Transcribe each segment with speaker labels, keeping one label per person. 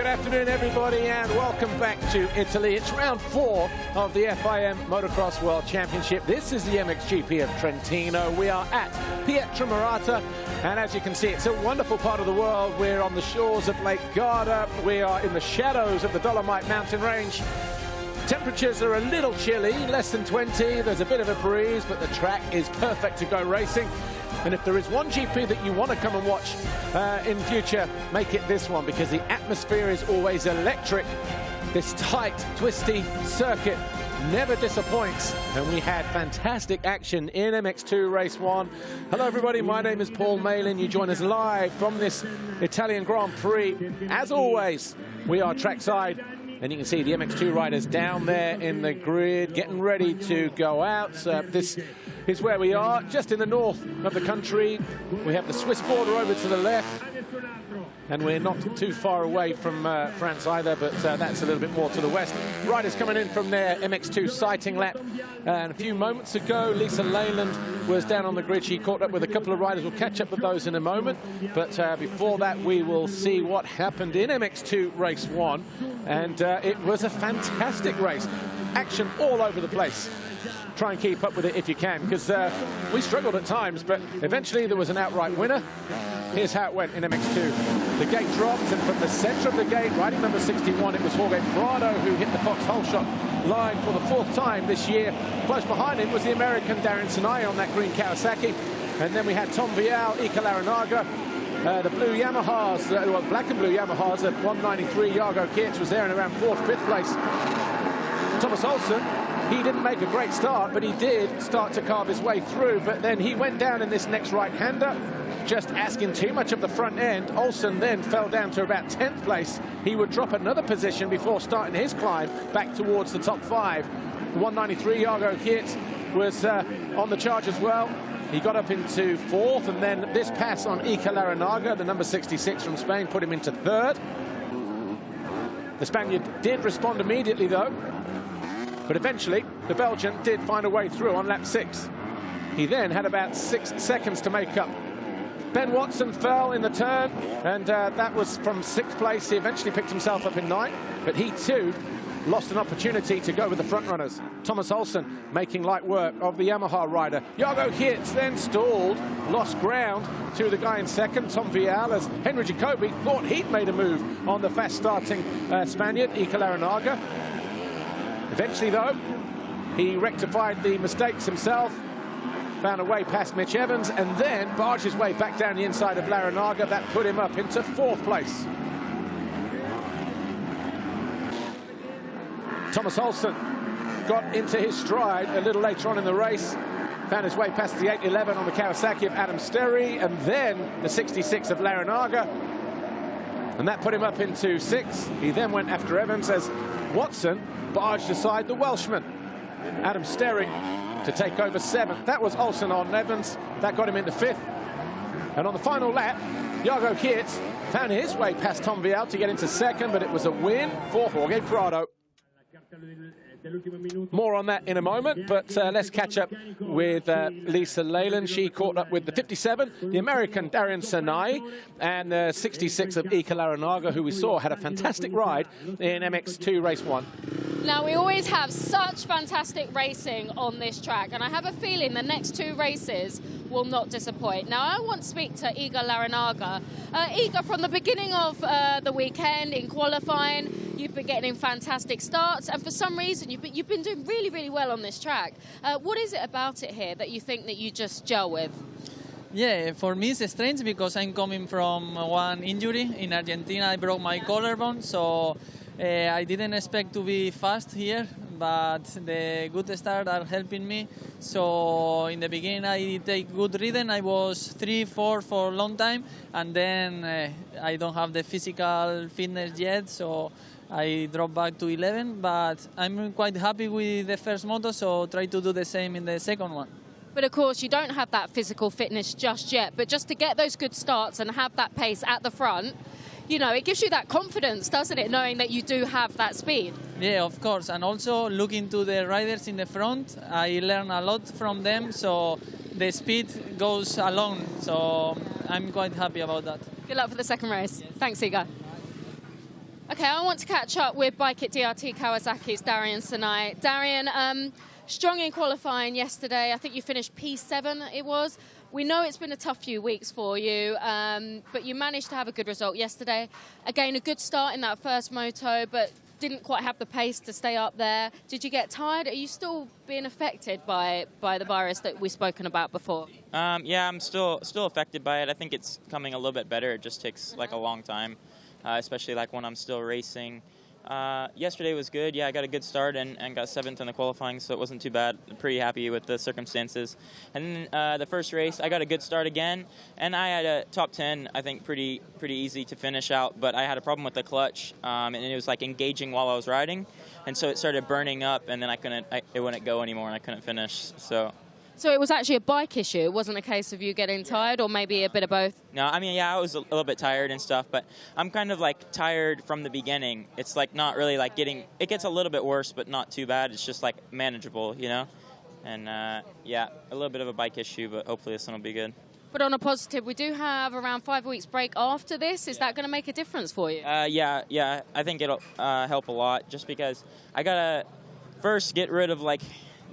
Speaker 1: Good afternoon, everybody, and welcome back to Italy. It's round 4 of the FIM Motocross World Championship. This is the MXGP of Trentino. We are at Pietramarata, and as you can see, it's a wonderful part of the world. We're on the shores of Lake Garda. We are in the shadows of the Dolomite mountain range. Temperatures are a little chilly, less than 20. There's a bit of a breeze, but the track is perfect to go racing. And if there is one GP that you want to come and watch in future, make it this one, because the atmosphere is always electric. This tight, twisty circuit never disappoints. And we had fantastic action in MX2 Race 1. Hello, everybody. My name is Paul Malin. You join us live from this Italian Grand Prix. As always, we are trackside. And you can see the MX2 riders down there in the grid, getting ready to go out. This is where we are, just in the north of the country. We have the Swiss border over to the left. And we're not too far away from France either, but that's a little bit more to the west. Riders coming in from their MX2 sighting lap. And a few moments ago, Lisa Leyland was down on the grid. She caught up with a couple of riders. We'll catch up with those in a moment. But before that, we will see what happened in MX2 Race 1. And it was a fantastic race. Action all over the place. Try and keep up with it if you can, because we struggled at times, but eventually there was an outright winner. Here's how it went in MX2. The gate dropped, and from the center of the gate, riding number 61, it was Jorge Prado who hit the Fox hole shot line for the 4th time this year. Close behind him was the American Darren Sinai on that green Kawasaki. And then we had Tom Vial, Ika Larinaga, the blue Yamahas, well, black and blue Yamahas at 193. Jago Kirch was there in around 4th, 5th place. Thomas Olsen, he didn't make a great start, but he did start to carve his way through. But then he went down in this next right-hander, just asking too much of the front end. Olsen then fell down to about 10th place. He would drop another position before starting his climb back towards the top 5. 193, Jago Kirch was on the charge as well. He got up into 4th, and then this pass on Ika Larinaga, the number 66 from Spain, put him into 3rd. The Spaniard did respond immediately, though. But eventually, the Belgian did find a way through on lap 6. He then had about 6 seconds to make up. Ben Watson fell in the turn, and that was from 6th place. He eventually picked himself up in 9th, but he too lost an opportunity to go with the front runners. Thomas Olsen making light work of the Yamaha rider. Jago Kirch then stalled, lost ground to the guy in 2nd, Tom Vial, as Henry Jacobi thought he'd made a move on the fast-starting Spaniard, Ika Larinaga. Eventually, though, he rectified the mistakes himself, found a way past Mitch Evans, and then barged his way back down the inside of Larinaga. That put him up into 4th place. Thomas Olsen got into his stride a little later on in the race, found his way past the 811 on the Kawasaki of Adam Sterry, and then the 66 of Larinaga, and that put him up into 6th. He then went after Evans as Watson barged aside the Welshman, Adam Sterry, to take over 7th. That was Olsen on Evans. That got him into 5th. And on the final lap, Jago Kirch found his way past Tom Vial to get into 2nd, but it was a win for Jorge Prado. More on that in a moment, but let's catch up with Lisa Leyland. She caught up with the 57, the American Darren Sinai, and the 66 of Ika Larinaga, who we saw had a fantastic ride in MX2 Race 1.
Speaker 2: Now, we always have such fantastic racing on this track, and I have a feeling the next 2 races will not disappoint. Now, I want to speak to Ika Larinaga. Ika, from the beginning of the weekend in qualifying, you've been getting fantastic starts, and for some reason you've been doing really, really well on this track. What is it about it here that you think that you just gel with?
Speaker 3: Yeah, for me it's strange because I'm coming from one injury. In Argentina I broke my collarbone, so I didn't expect to be fast here, but the good start are helping me. So in the beginning I take good rhythm. I was 3, 4 for a long time, and then I don't have the physical fitness yet, so I dropped back to 11, but I'm quite happy with the first moto, so try to do the same in the second one.
Speaker 2: But of course, you don't have that physical fitness just yet, but just to get those good starts and have that pace at the front, you know, it gives you that confidence, doesn't it, knowing that you do have that speed?
Speaker 3: Yeah, of course, and also looking to the riders in the front, I learn a lot from them, so the speed goes along, so I'm quite happy about that.
Speaker 2: Good luck for the second race. Yes. Thanks, Ika. Okay, I want to catch up with Bike at DRT Kawasaki's Darian Sanai. Darian, strong in qualifying yesterday. I think you finished P7, it was. We know it's been a tough few weeks for you, but you managed to have a good result yesterday. Again, a good start in that first moto, but didn't quite have the pace to stay up there. Did you get tired? Are you still being affected by the virus that we've spoken about before?
Speaker 4: Yeah, I'm still affected by it. I think it's coming a little bit better. It just takes like a long time, especially like when I'm still racing. Yesterday was good. Yeah, I got a good start and got 7th in the qualifying, so it wasn't too bad. I'm pretty happy with the circumstances. And then the first race, I got a good start again, and I had a top 10, I think, pretty easy to finish out, but I had a problem with the clutch, and it was like engaging while I was riding, and so it started burning up, and then it wouldn't go anymore, and I couldn't finish,
Speaker 2: So it was actually a bike issue. It wasn't a case of you getting tired, or maybe a bit of both?
Speaker 4: No, I mean, yeah, I was a little bit tired and stuff, but I'm kind of like tired from the beginning. It's like not really like it gets a little bit worse, but not too bad. It's just like manageable, you know? And yeah, a little bit of a bike issue, but hopefully this one will be good.
Speaker 2: But on a positive, we do have around 5 weeks break after this. Is that going to make a difference for you?
Speaker 4: Yeah, I think it'll help a lot, just because I got to first get rid of like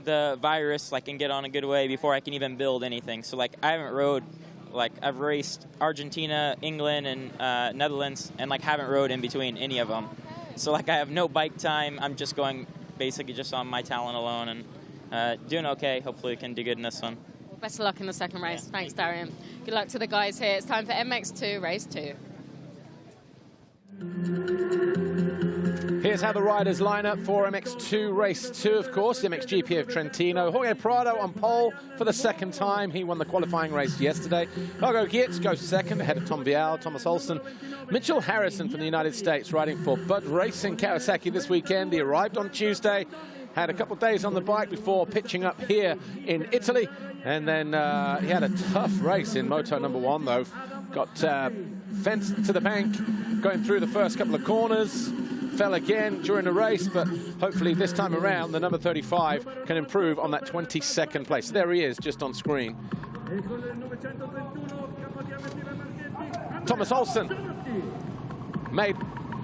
Speaker 4: the virus, like, and get on a good way before I can even build anything. So like I haven't rode, like I've raced Argentina, England, and Netherlands, and like haven't rode in between any of them. So like I have no bike time. I'm just going basically just on my talent alone, and doing okay. Hopefully we can do good in this one.
Speaker 2: Well, best of luck in the second race. Yeah, thanks, Darian. Good luck to the guys here. It's time for MX2 Race 2.
Speaker 1: Here's how the riders line up for MX2 Race 2, of course, the MXGP of Trentino. Jorge Prado on pole for the second time. He won the qualifying race yesterday. Hugo Gietz goes second ahead of Tom Vial, Thomas Olsen. Mitchell Harrison from the United States riding for Bud Racing Kawasaki this weekend. He arrived on Tuesday, had a couple of days on the bike before pitching up here in Italy. And then he had a tough race in Moto number 1, though. Got fenced to the bank going through the first couple of corners. Fell again during the race, but hopefully this time around the number 35 can improve on that 22nd place. There he is, just on screen. Thomas Olsen made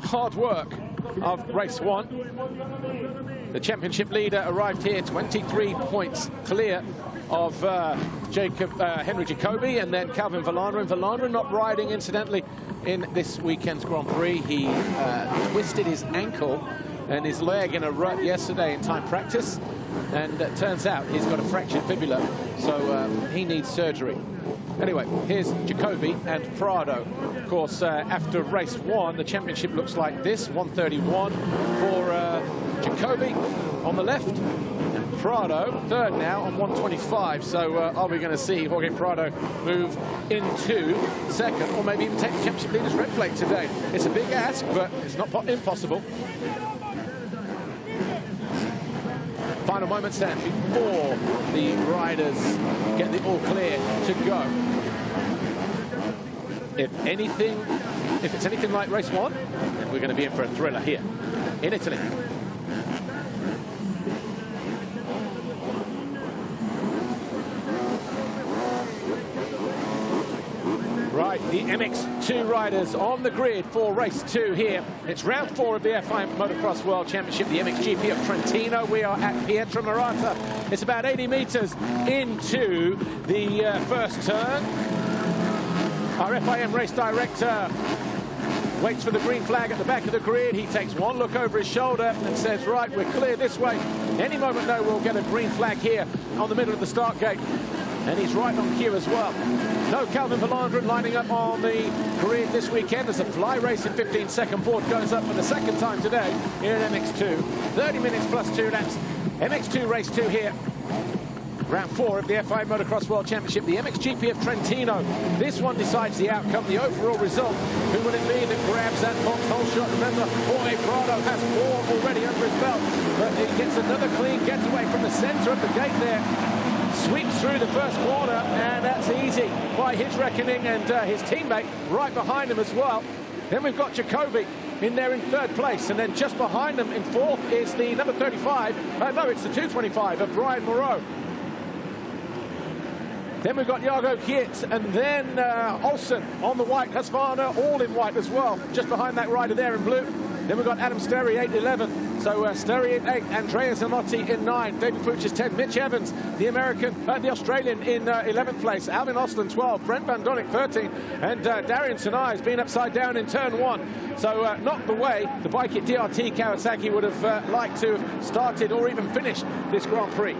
Speaker 1: hard work of race 1. The championship leader arrived here 23 points clear of Henry Jacobi, and then Calvin Vallanderen. Vallanderen not riding, incidentally, in this weekend's Grand Prix. He twisted his ankle and his leg in a rut yesterday in time practice, and it turns out he's got a fractured fibula, so he needs surgery. Anyway, here's Jacobi and Prado. Of course, after race 1, the championship looks like this: 131 for Jacobi on the left, and Prado third now on 125. So are we going to see Jorge Prado move into second, or maybe even take the championship leader's red plate today? It's a big ask, but it's not impossible. Final moments then before the riders get the all clear to go. If it's anything like race 1, then we're going to be in for a thriller here in Italy. Right, the MX2 riders on the grid for race 2 here. It's round 4 of the FIM Motocross World Championship, the MXGP of Trentino. We are at Pietramarata. It's about 80 meters into the first turn. Our FIM race director waits for the green flag at the back of the grid. He takes one look over his shoulder and says, right, we're clear this way. Any moment now we'll get a green flag here on the middle of the start gate. And he's right on cue as well. No Calvin Vallanderen lining up on the grid this weekend as a fly race in 15-second board goes up for the second time today here at MX2. 30 minutes plus 2 laps. MX2 race 2 here. Round 4 of the FIM Motocross World Championship, the MXGP of Trentino. This one decides the outcome, the overall result. Who will it be that grabs that box hole shot? Remember, Jorge Prado has 4 already under his belt, but he gets another clean getaway from the center of the gate there. Sweeps through the first corner, and that's easy by his reckoning, and his teammate right behind him as well. Then we've got Jacobi in there in 3rd place, and then just behind them in 4th is the number 35. No, it's the 225 of Brian Moreau. Then we've got Jago Gietz, and then Olsen on the white, Husqvarna all in white as well, just behind that rider there in blue. Then we've got Adam Sterry, 8-11. So Sterry in 8, Andrea Zanotti in 9, David Puches 10, Mitch Evans, the Australian in 11th place, Alvin Olsen 12, Brent Van Donnick 13, and Darian Sanai has been upside down in turn 1. So not the way the bike at DRT Kawasaki would have liked to have started or even finished this Grand Prix.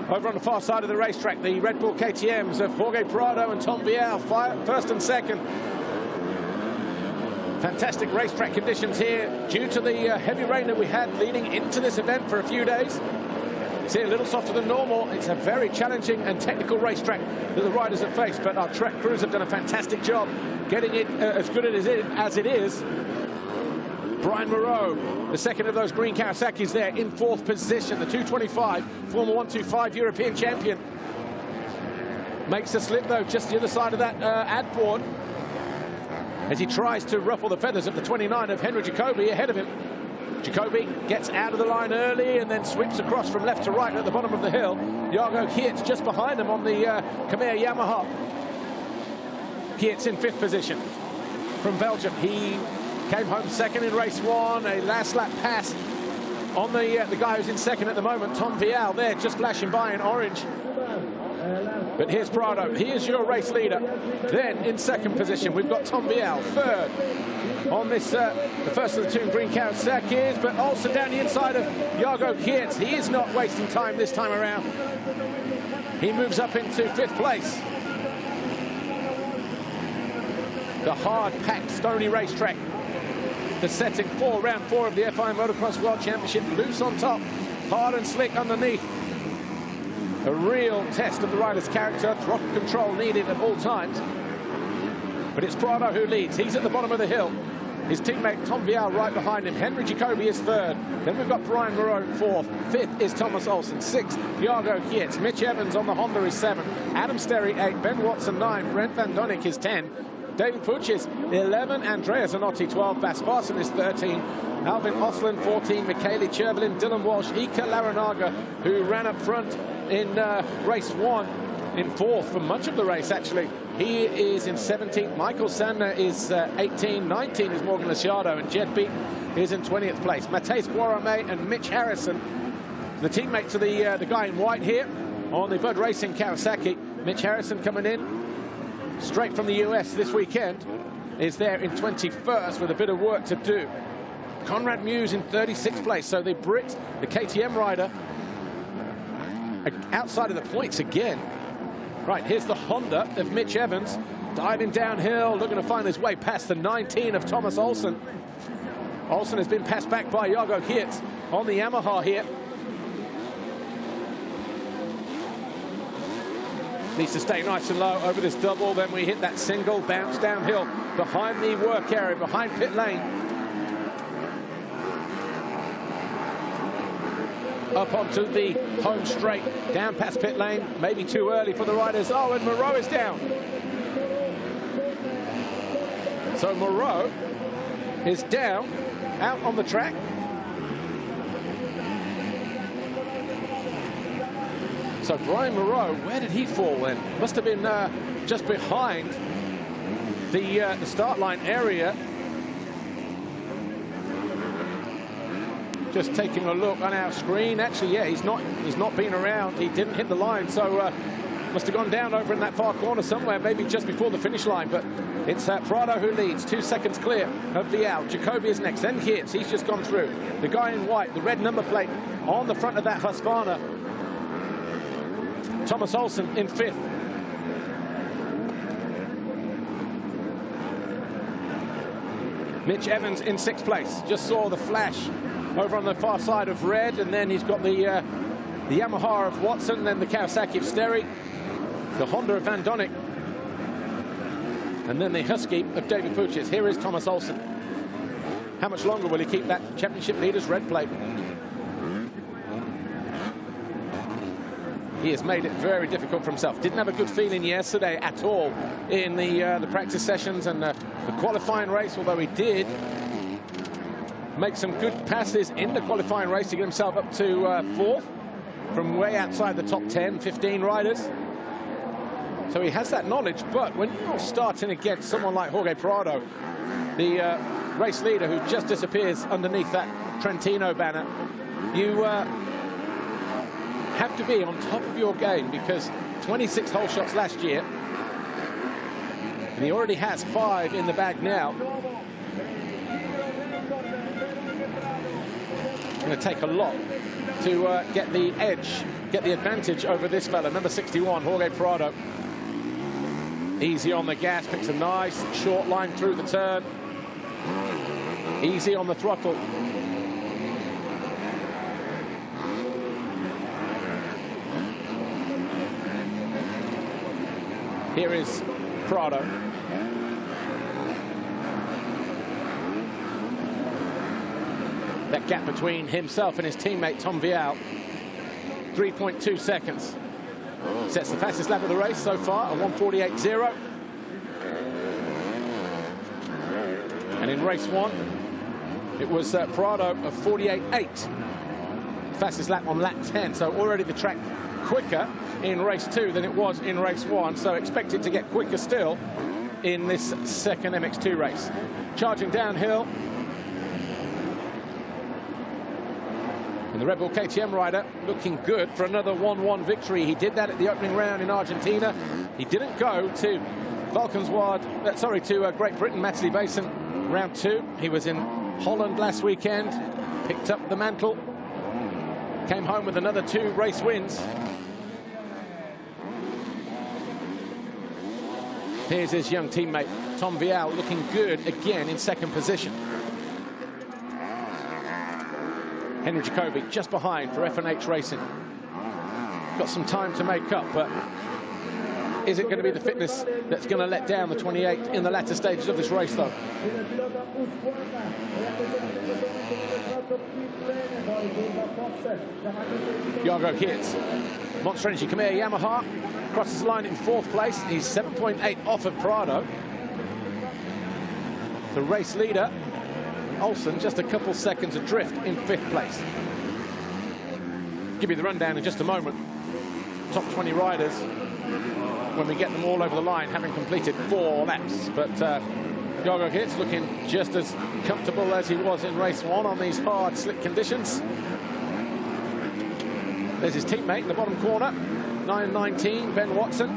Speaker 1: Over on the far side of the racetrack, the Red Bull KTMs of Jorge Prado and Tom Vial, first and second. Fantastic racetrack conditions here due to the heavy rain that we had leading into this event for a few days. See, a little softer than normal. It's a very challenging and technical racetrack that the riders have faced, but our track crews have done a fantastic job getting it as good as it is. Brian Moreau, the second of those green Kawasaki's there in 4th position. The 225, former 125 European champion. Makes a slip, though, just the other side of that ad board as he tries to ruffle the feathers of the 29 of Henry Jacobi ahead of him. Jacobi gets out of the line early and then sweeps across from left to right at the bottom of the hill. Jargo Kietz just behind him on the Khmer Yamaha. Kietz in 5th position from Belgium. He came home second in race 1, a last lap pass on the guy who's in second at the moment, Tom Vial, there just flashing by in orange. But here's Prado, he is your race leader. Then in 2nd position, we've got Tom Vial, 3rd on this, the first of the 2 green Kawasaki's, but also down the inside of Jargo Kietz. He is not wasting time this time around. He moves up into 5th place. The hard-packed, stony racetrack. The setting for round 4 of the FIM Motocross World Championship. Loose on top, hard and slick underneath. A real test of the rider's character. Throttle control needed at all times. But it's Prado who leads. He's at the bottom of the hill. His teammate Tom Vial right behind him. Henry Jacobi is 3rd. Then we've got Brian Moreau 4th. 5th is Thomas Olsen. 6th, Jargo Kietz. Mitch Evans on the Honda is 7th. Adam Sterry 8. Ben Watson 9. Brent Van Donnick is 10. David Puches 11, Andrea Zanotti 12, Bas Farsen is 13, Alvin Osland 14, Michele Chervelin, Dylan Walsh, Ika Laranaga, who ran up front in race 1 in 4th for much of the race actually. He is in 17th, Michael Sandner is 18, 19 is Morgan Leciado, and Jed Beat is in 20th place. Matej Guarame and Mitch Harrison, the teammate to the guy in white here on the Bud Racing Kawasaki. Mitch Harrison coming in straight from the US this weekend, is there in 21st with a bit of work to do. Conrad Muse in 36th place, so the Brit, the KTM rider, outside of the points again. Right, here's the Honda of Mitch Evans, diving downhill, looking to find his way past the 19 of Thomas Olsen. Olsen has been passed back by Jargo Kietz on the Yamaha here. Needs to stay nice and low over this double. Then we hit that single, bounce downhill behind the work area, behind pit lane. Up onto the home straight, down past pit lane. Maybe too early for the riders. Oh, and Moreau is down. So Moreau is down, out on the track. So Brian Moreau, where did he fall then? Must have been just behind the start line area. Just taking a look on our screen. Actually, yeah, he's not been around. He didn't hit the line, so must have gone down over in that far corner somewhere, maybe just before the finish line. But it's Prado who leads, 2 seconds clear of Vial. Jacobi is next, then Kietz, he's just gone through. The guy in white, the red number plate on the front of that Husqvarna. Thomas Olsen in 5th. Mitch Evans in 6th place. Just saw the flash over on the far side of red, and then he's got the Yamaha of Watson, then the Kawasaki of Sterry, the Honda of Van Donnick, and then the Husky of David Puches. Here is Thomas Olsen. How much longer will he keep that championship leader's red plate? He has made it very difficult for himself. Didn't have a good feeling yesterday at all in the practice sessions and the qualifying race, although he did make some good passes in the qualifying race to get himself up to 4th from way outside the top 10, 15 riders. So he has that knowledge, but when you're starting against someone like Jorge Prado, the race leader who just disappears underneath that Trentino banner. You have to be on top of your game, because 26 hole shots last year, and he already has 5 in the bag now. It's going to take a lot to get the edge, get the advantage over this fella, number 61, Jorge Prado. Easy on the gas, picks a nice short line through the turn. Easy on the throttle. Here is Prado. That gap between himself and his teammate Tom Vial, 3.2 seconds. Sets the fastest lap of the race so far, a 1:48.0. And in race 1, it was Prado of 48.8. Fastest lap on lap 10, so already the track quicker in race 2 than it was in race 1, so expect it to get quicker still in this second MX2 race. Charging downhill. And the Red Bull KTM rider looking good for another 1-1 victory. He did that at the opening round in Argentina. He didn't go to to Great Britain, Matterley Basin, round 2. He was in Holland last weekend, picked up the mantle, came home with another 2 race wins. Here's his young teammate, Tom Vial, looking good again in second position. Henry Jacobi just behind for F&H Racing. Got some time to make up, but is it going to be the fitness that's going to let down the 28 in the latter stages of this race, though? Yargo Hitz, Monster Energy Khmer Yamaha, crosses the line in 4th place. He's 7.8 off of Prado. The race leader, Olsen, just a couple seconds adrift in 5th place. Give you the rundown in just a moment. Top 20 riders, when we get them all over the line, having completed 4 laps. But Yargo Hitz looking just as comfortable as he was in race 1 on these hard, slick conditions. There's his teammate in the bottom corner, 9.19, Ben Watson.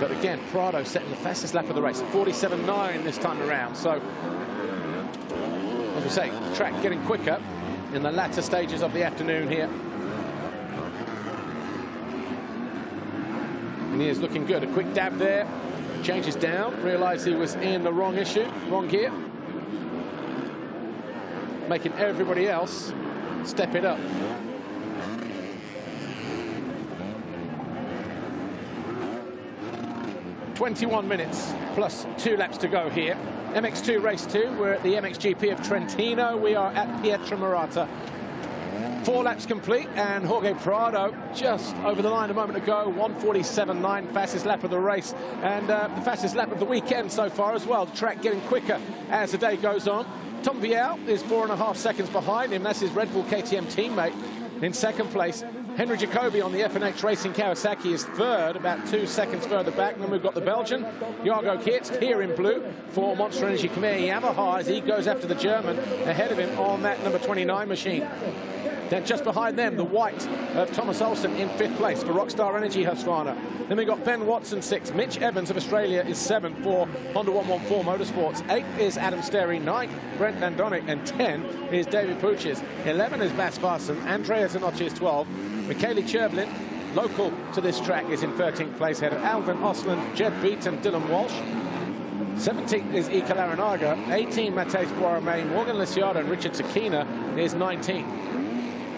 Speaker 1: But again, Prado setting the fastest lap of the race, 47.9 this time around. So, as we say, the track getting quicker in the latter stages of the afternoon here. And he is looking good. A quick dab there, changes down, realized he was in the wrong gear. Making everybody else step it up. "21 minutes plus 2 laps to go here. MX2 Race 2, we're at the MXGP of Trentino. We are at Pietramarata. 4 laps complete, and Jorge Prado just over the line a moment ago. 1:47.9, fastest lap of the race, and the fastest lap of the weekend so far as well. The track getting quicker as the day goes on. Tom Vial is 4.5 seconds behind him. That's his Red Bull KTM teammate in 2nd place. Henry Jacobi on the F&H Racing Kawasaki is 3rd, about 2 seconds further back. And then we've got the Belgian, Yargo Hitz, here in blue for Monster Energy Khmer Yamaha, as he goes after the German ahead of him on that number 29 machine. Then just behind them, the white of Thomas Olsen in 5th place for Rockstar Energy Husqvarna. Then we got Ben Watson 6th. Mitch Evans of Australia is 7th for Honda 114 Motorsports. 8th is Adam Sterry. 9th, Brent Van Donnick. And 10 is David Puches. 11 is Bas Farsen. Andrea Zanocchi is 12. Michele Cherblin, local to this track, is in 13th place, ahead of Alvin Osland, Jed Beaton, Dylan Walsh. 17th is Ika Larinaga. 18, Matej Boirame. Morgan Lisiado and Richard Sakina is 19th.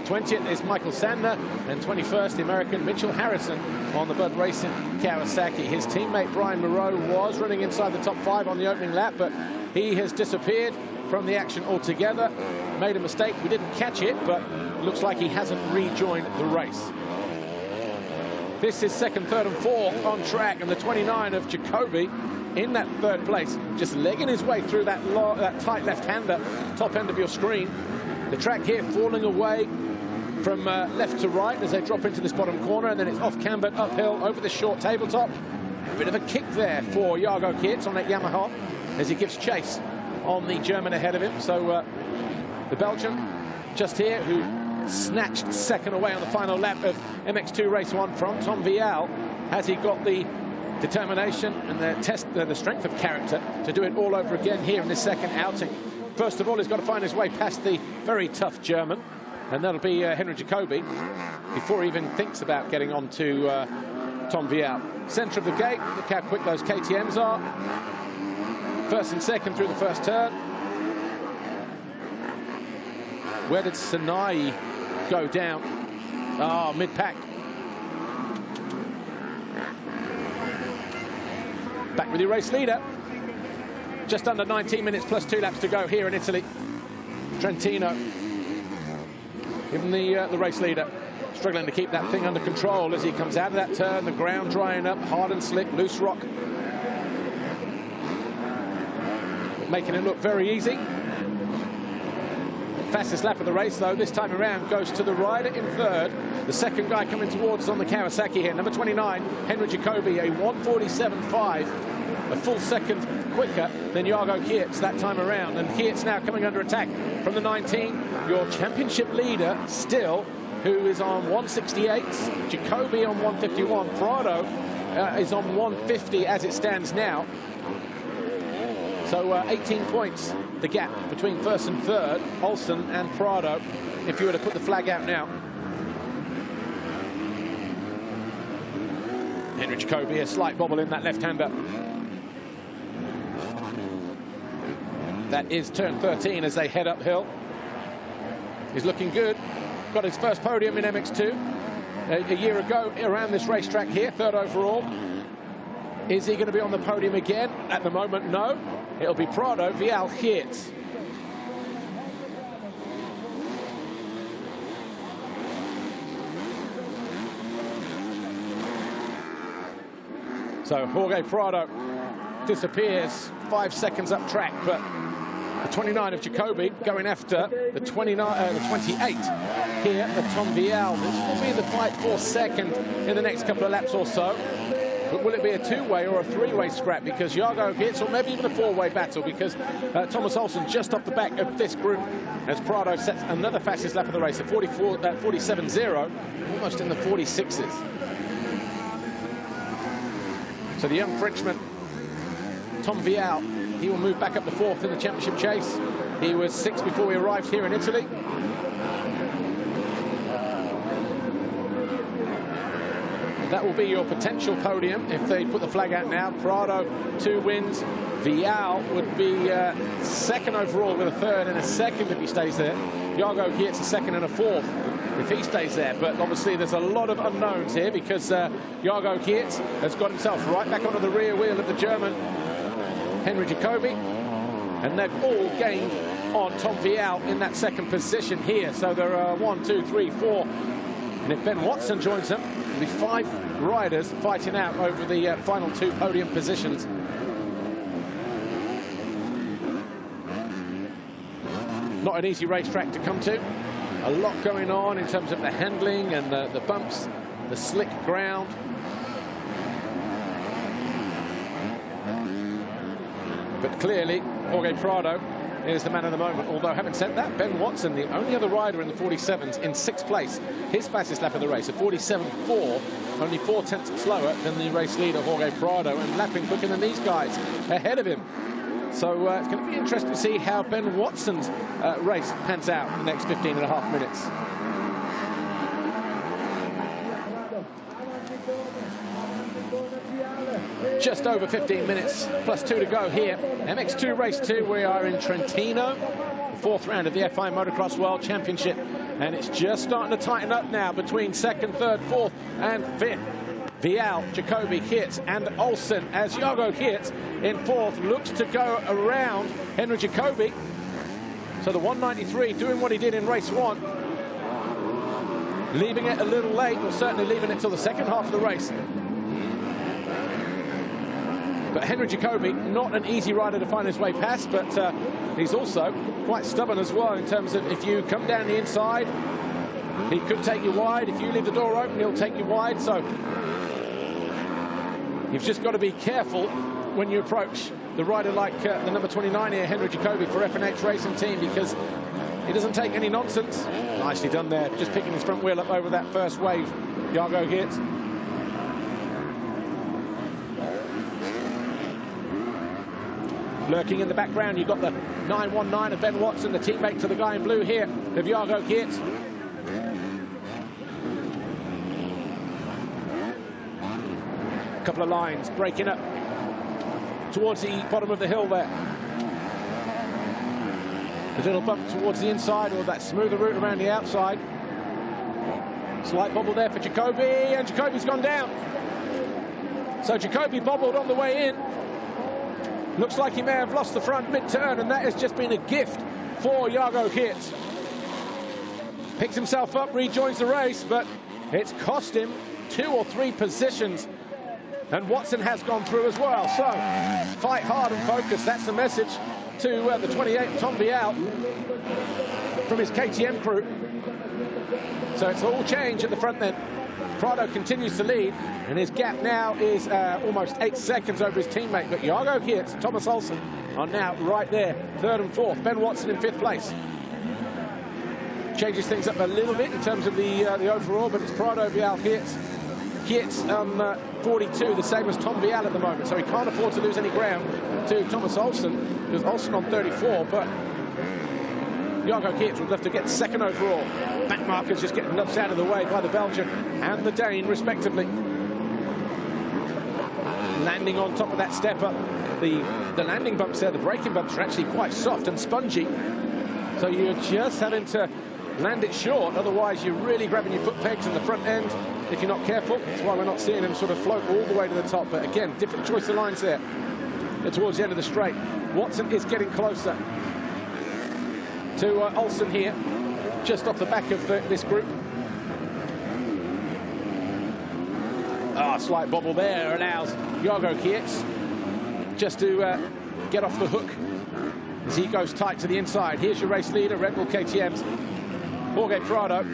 Speaker 1: 20th is Michael Sandner, and 21st, the American Mitchell Harrison on the Bud Racing Kawasaki. His teammate Brian Moreau was running inside the top 5 on the opening lap, but he has disappeared from the action altogether. Made a mistake. We didn't catch it, but looks like he hasn't rejoined the race. This is 2nd, 3rd, and 4th on track, and the 29 of Jacobi in that 3rd place, just legging his way through that tight left-hander, top end of your screen. The track here falling away from left to right as they drop into this bottom corner, and then it's off camber, uphill, over the short tabletop. Bit of a kick there for Jago Geerts on that Yamaha as he gives chase on the German ahead of him. So the Belgian just here, who snatched second away on the final lap of MX2 Race 1 from Tom Vial. Has he got the determination and the strength of character to do it all over again here in this second outing? First of all, he's got to find his way past the very tough German, and that'll be Henry Jacobi before he even thinks about getting on to Tom Vial. Centre of the gate, look how quick those KTMs are. First and second through the first turn. Where did Sinai go down? Oh, mid-pack. Back with your race leader. Just under 19 minutes plus 2 laps to go here in Italy. Trentino. Even the race leader struggling to keep that thing under control as he comes out of that turn. The ground drying up, hard and slick, loose rock. Making it look very easy. Fastest lap of the race, though, this time around goes to the rider in third. The second guy coming towards us on the Kawasaki here, number 29, Henry Jacobi, a 1:47.5, a full second quicker than Jago Geerts that time around. And Geerts now coming under attack from the 19, your championship leader still, who is on 168, Jacobi on 151, Prado is on 150 as it stands now. So 18 points, the gap between first and third, Olsen and Prado, if you were to put the flag out now. Henry Jacobi, a slight bobble in that left-hander. That is turn 13 as they head uphill. He's looking good. Got his first podium in MX2 a year ago around this racetrack here, third overall. Is he going to be on the podium again? At the moment, no. It'll be Prado, Vial, Geerts. So Jorge Prado disappears 5 seconds up track, but the 29 of Jacobi going after the 28 here of Tom Vial. This will be the fight for second in the next couple of laps or so. But will it be a two-way or a three-way scrap? Because Jago Geerts, or maybe even a four-way battle, because Thomas Olsen just off the back of this group as Prado sets another fastest lap of the race, a 47.0, almost in the 46s. So the young Frenchman, Tom Vial, he will move back up to fourth in the championship chase. He was sixth before we arrived here in Italy. That will be your potential podium if they put the flag out now. Prado, 2 wins. Vial would be second overall with a third and a second if he stays there. Jago Geerts a second and a fourth if he stays there. But obviously there's a lot of unknowns here because Jago Geerts has got himself right back onto the rear wheel of the German Henry Jacobi. And they've all gained on Tom Vial in that second position here. So there are 1, 2, 3, 4. And if Ben Watson joins them, there'll be 5 riders fighting out over the final 2 podium positions. Not an easy racetrack to come to. A lot going on in terms of the handling and the bumps, the slick ground. But clearly, Jorge Prado is the man of the moment. Although, having said that, Ben Watson, the only other rider in the 47s, in 6th place. His fastest lap of the race, a 47.4, only 4 tenths slower than the race leader, Jorge Prado, and lapping quicker than these guys ahead of him. So it's going to be interesting to see how Ben Watson's race pans out in the next 15.5 minutes. Just over 15 minutes, plus 2 to go here. MX2 Race 2, we are in Trentino, the 4th round of the FI Motocross World Championship. And it's just starting to tighten up now between 2nd, 3rd, 4th and 5th. Vial, Jacobi, Geerts and Olsen, as Jago Geerts in 4th looks to go around Henry Jacobi. So the 193 doing what he did in race 1. Leaving it a little late, or certainly leaving it till the second half of the race. But Henry Jacobi, not an easy rider to find his way past, but he's also quite stubborn as well in terms of if you come down the inside, he could take you wide. If you leave the door open, he'll take you wide. So You've just got to be careful when you approach the rider like the number 29 here, Henry Jacoby, for Mx2 Racing Team, because he doesn't take any nonsense. Nicely done there, just picking his front wheel up over that first wave. Jago Geerts. Lurking in the background, you've got the 919 of Ben Watson, the teammate to the guy in blue here, of Jago Geerts. A couple of lines breaking up towards the bottom of the hill there. A little bump towards the inside, or that smoother route around the outside. Slight bobble there for Jacoby, and Jacoby's gone down. So Jacoby bobbled on the way in. Looks like he may have lost the front mid-turn, and that has just been a gift for Jago Geerts. Picks himself up, rejoins the race, but it's cost him 2 or 3 positions. And Watson has gone through as well. So, fight hard and focus. That's the message to the 28, Tom Vial, from his KTM crew. So it's all change at the front then. Prado continues to lead, and his gap now is almost 8 seconds over his teammate. But Jago Geerts, Thomas Olsen are now right there, 3rd and 4th. Ben Watson in 5th place. Changes things up a little bit in terms of the overall, but it's Prado, Vial, Geerts. Geerts 42, the same as Tom Vial at the moment, so he can't afford to lose any ground to Thomas Olsen, because Olsen on 34, but Jago Geerts would love to get 2nd overall. Back markers just getting nudged out of the way by the Belgian and the Dane, respectively. Landing on top of that step up. The landing bumps there, the braking bumps are actually quite soft and spongy, so you're just having to land it short, otherwise you're really grabbing your foot pegs in the front end if you're not careful. That's why we're not seeing him sort of float all the way to the top. But again, different choice of lines there. They're towards the end of the straight. Watson is getting closer to Olsen here, just off the back of this group. Slight bobble there allows Jago Geerts just to get off the hook as he goes tight to the inside. Here's your race leader, Red Bull KTM's Jorge Prado.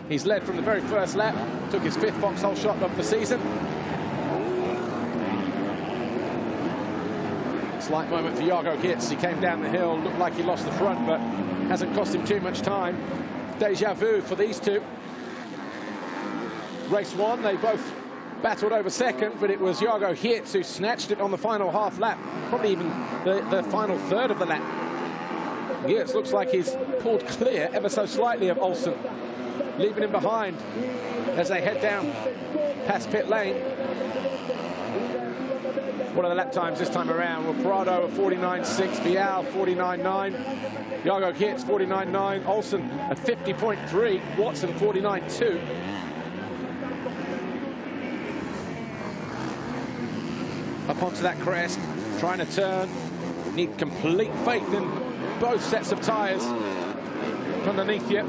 Speaker 1: He's led from the very first lap, took his 5th Vauxhall shot of the season. Slight moment for Jago Geerts. He came down the hill, looked like he lost the front, but hasn't cost him too much time. Deja vu for these two. Race 1, they both battled over 2nd, but it was Jago Geerts who snatched it on the final half lap, probably even the final 3rd of the lap. Geerts looks like he's pulled clear ever so slightly of Olsen, leaving him behind as they head down past pit lane. What are the lap times this time around? Well, Prado a 49.6, Vial 49.9, Jago Geerts 49.9, Olsen a 50.3, Watson 49.2. Up onto that crest, trying to turn. Need complete faith in both sets of tyres underneath you.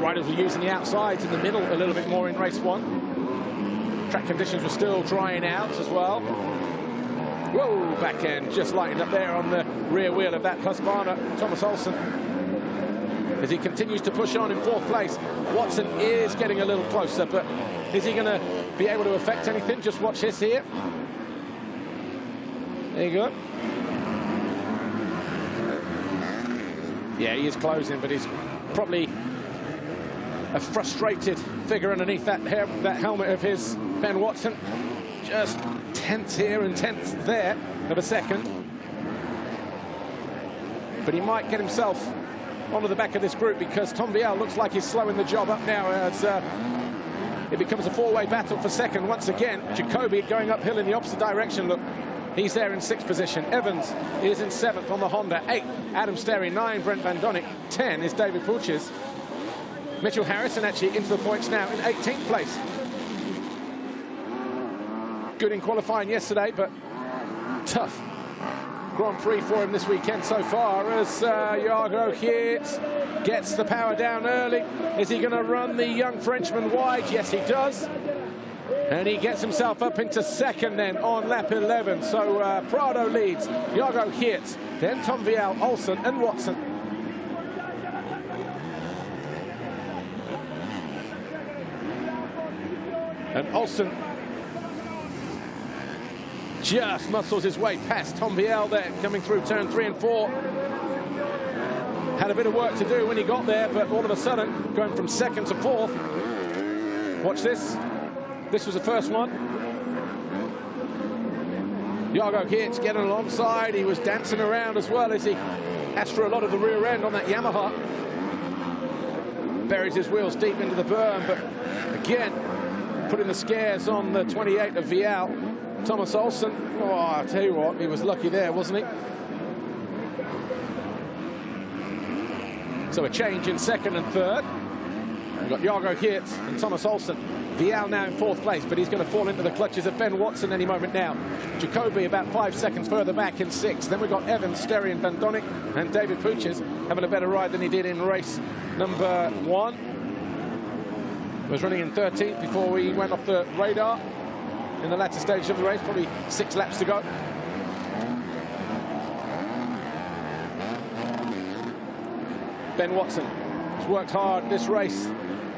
Speaker 1: Riders were using the outsides in the middle a little bit more in race 1. Track conditions were still drying out as well. Whoa, back end just lighting up there on the rear wheel of that Husqvarna, Thomas Olsen. As he continues to push on in 4th place, Watson is getting a little closer, but is he going to be able to affect anything? Just watch this here. There you go. Yeah, he is closing, but he's probably a frustrated figure underneath that helmet of his, Ben Watson. Just tenths here and tenths there of a second. But he might get himself onto the back of this group, because Tom Vial looks like he's slowing the job up now as it becomes a 4-way battle for 2nd once again. Jacoby going uphill in the opposite direction. Look, he's there in 6th position. Evans is in 7th on the Honda. 8, Adam Sterry. 9, Brent Van Donnick. 10 is David Pulches. Mitchell Harrison actually into the points now in 18th place. Good in qualifying yesterday, but tough Grand Prix for him this weekend so far, as Jago Geerts gets the power down early. Is he going to run the young Frenchman wide? Yes, he does. And he gets himself up into 2nd then on lap 11. So Prado leads, Jago Geerts, then Tom Vial, Olsen and Watson. but Olsen just muscles his way past Tom Vial there, coming through turn 3 and 4. Had a bit of work to do when he got there, but all of a sudden, going from 2nd to 4th. Watch this. This was the first one. Jago Geerts getting alongside. He was dancing around as well as he asked for a lot of the rear end on that Yamaha. Buries his wheels deep into the berm, but again, putting the scares on the 28 of Vial. Thomas Olsen, oh, I'll tell you what, he was lucky there, wasn't he? So a change in 2nd and 3rd. We've got Jago Geerts and Thomas Olsen. Vial now in 4th place, but he's going to fall into the clutches of Ben Watson any moment now. Jacoby about 5 seconds further back in 6th. Then we've got Evans, Sterry and Van Donnick, and David Puches having a better ride than he did in race number 1. Was running in 13th before we went off the radar in the latter stage of the race, probably 6 laps to go. Ben Watson has worked hard this race